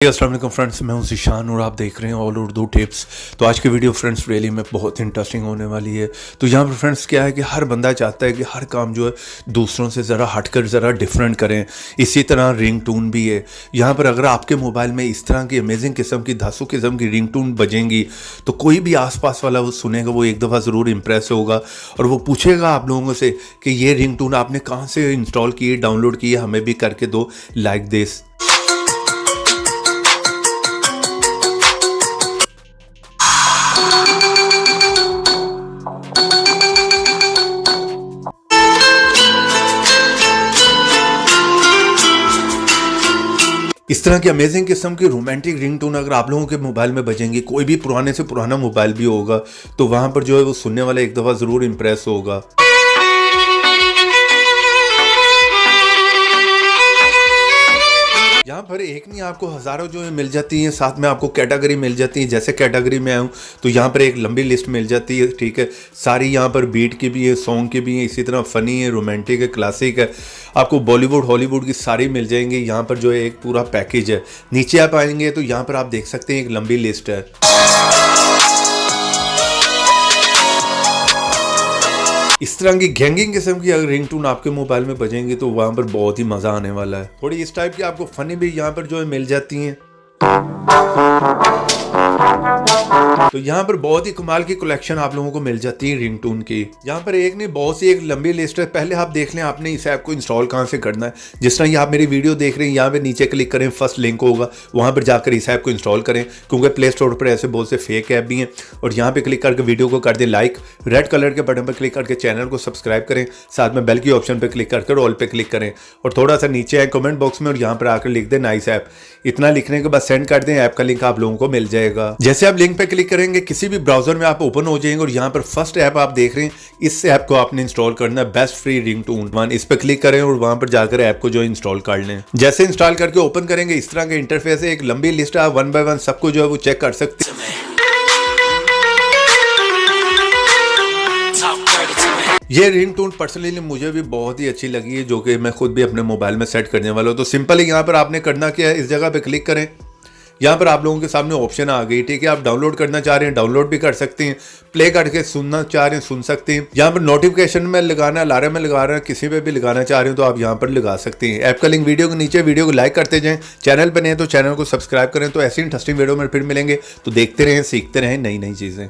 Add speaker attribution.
Speaker 1: अस्सलाम वालेकुम फ्रेंड्स, मैं हूं ज़ीशान और आप देख रहे हैं ऑल उर्दू टिप्स। तो आज की वीडियो फ्रेंड्स रियली में बहुत इंटरेस्टिंग होने वाली है। तो यहाँ पर फ्रेंड्स क्या है कि हर बंदा चाहता है कि हर काम जो है दूसरों से ज़रा हटकर ज़रा डिफरेंट करें। इसी तरह रिंग टून भी है। यहाँ पर अगर आपके मोबाइल में इस तरह की अमेजिंग किस्म की धांसू किस्म की रिंग टून बजेंगी तो कोई भी आसपास वाला वो सुनेगा, वो एक दफ़ा ज़रूर इम्प्रेस होगा और वो पूछेगा आप लोगों से कि ये रिंग टून आपने कहाँ से इंस्टॉल की, डाउनलोड की, हमें भी करके दो लाइक दिस। इस तरह की अमेजिंग किस्म की रोमांटिक रिंगटोन अगर आप लोगों के मोबाइल में बजेंगी, कोई भी पुराने से पुराना मोबाइल भी होगा तो वहां पर जो है वो सुनने वाला एक दफ़ा ज़रूर इम्प्रेस होगा। यहाँ पर एक नहीं आपको हज़ारों जो है मिल जाती हैं, साथ में आपको कैटेगरी मिल जाती है। जैसे कैटेगरी में आऊँ तो यहाँ पर एक लंबी लिस्ट मिल जाती है, ठीक है। सारी यहाँ पर बीट की भी है, सॉन्ग की भी है, इसी तरह फ़नी है, रोमांटिक है, क्लासिक है, आपको बॉलीवुड हॉलीवुड की सारी मिल जाएंगी। यहाँ पर जो है एक पूरा पैकेज है। नीचे आप आएंगे तो यहाँ पर आप देख सकते हैं एक लंबी लिस्ट है। इस तरह की गैंगिंग किस्म की अगर रिंगटोन आपके मोबाइल में बजेंगी तो वहां पर बहुत ही मजा आने वाला है। थोड़ी इस टाइप की आपको फनी भी यहाँ पर जो है मिल जाती हैं। तो यहाँ पर बहुत ही कमाल की कलेक्शन आप लोगों को मिल जाती है रिंगटोन की। यहाँ पर एक नहीं बहुत सी एक लंबी लिस्ट है। पहले आप देख लें आपने इस ऐप को इंस्टॉल कहाँ से करना है। जिस तरह आप मेरी वीडियो देख रहे हैं, यहाँ पे नीचे क्लिक करें, फर्स्ट लिंक होगा, वहाँ पर जाकर इस ऐप को इंस्टॉल करें, क्योंकि प्ले स्टोर पर ऐसे बहुत से फेक ऐप भी हैं। और यहाँ पे क्लिक करके वीडियो को कर दें लाइक, रेड कलर के बटन पर क्लिक करके चैनल को सब्सक्राइब करें, साथ में बेल की ऑप्शन पर क्लिक करके ऑल पे क्लिक करें और थोड़ा सा नीचे आए कमेंट बॉक्स में और यहाँ पर आकर लिख दें नाइस ऐप। इतना लिखने के बाद सेंड कर दें, ऐप का लिंक आप लोगों को मिल जाएगा। जैसे आप लिंक पे क्लिक करेंगे किसी भी ब्राउजर में आप ओपन हो जाएंगे और यहाँ पर फर्स्ट ऐप आप देख रहे हैं, इस ऐप को आपने इंस्टॉल करना है, बेस्ट फ्री रिंगटोन वन। इस पे क्लिक करें और वहां पर जाकर ऐप को जो इंस्टॉल कर लें। जैसे इंस्टॉल करके ओपन करेंगे इस तरह का इंटरफेस है। एक लंबी लिस्ट है, आप वन बाय वन सबको जो है वो चेक कर सकते हैं। ये रिंगटोन पर्सनली मुझे भी बहुत ही अच्छी लगी है, जो कि मैं खुद भी अपने मोबाइल में सेट करने वाला हूँ। तो सिंपल है, यहाँ पर आपने करना क्या है, इस जगह पे क्लिक करें। यहाँ पर आप लोगों के सामने ऑप्शन आ गई, ठीक है। आप डाउनलोड करना चाह रहे हैं डाउनलोड भी कर सकते हैं, प्ले करके सुनना चाह रहे हैं सुन सकते हैं। यहाँ पर नोटिफिकेशन में लगाना, अलार्म में लगा रहे हैं, किसी पे भी लगाना चाह रहे हो तो आप यहाँ पर लगा सकते हैं। ऐप का लिंक वीडियो के नीचे, वीडियो को लाइक करते जाएं, चैनल पर नहीं है तो चैनल को सब्सक्राइब करें। तो ऐसी इंटरेस्टिंग वीडियो में फिर मिलेंगे, तो देखते रहें, सीखते रहें नई नई चीज़ें।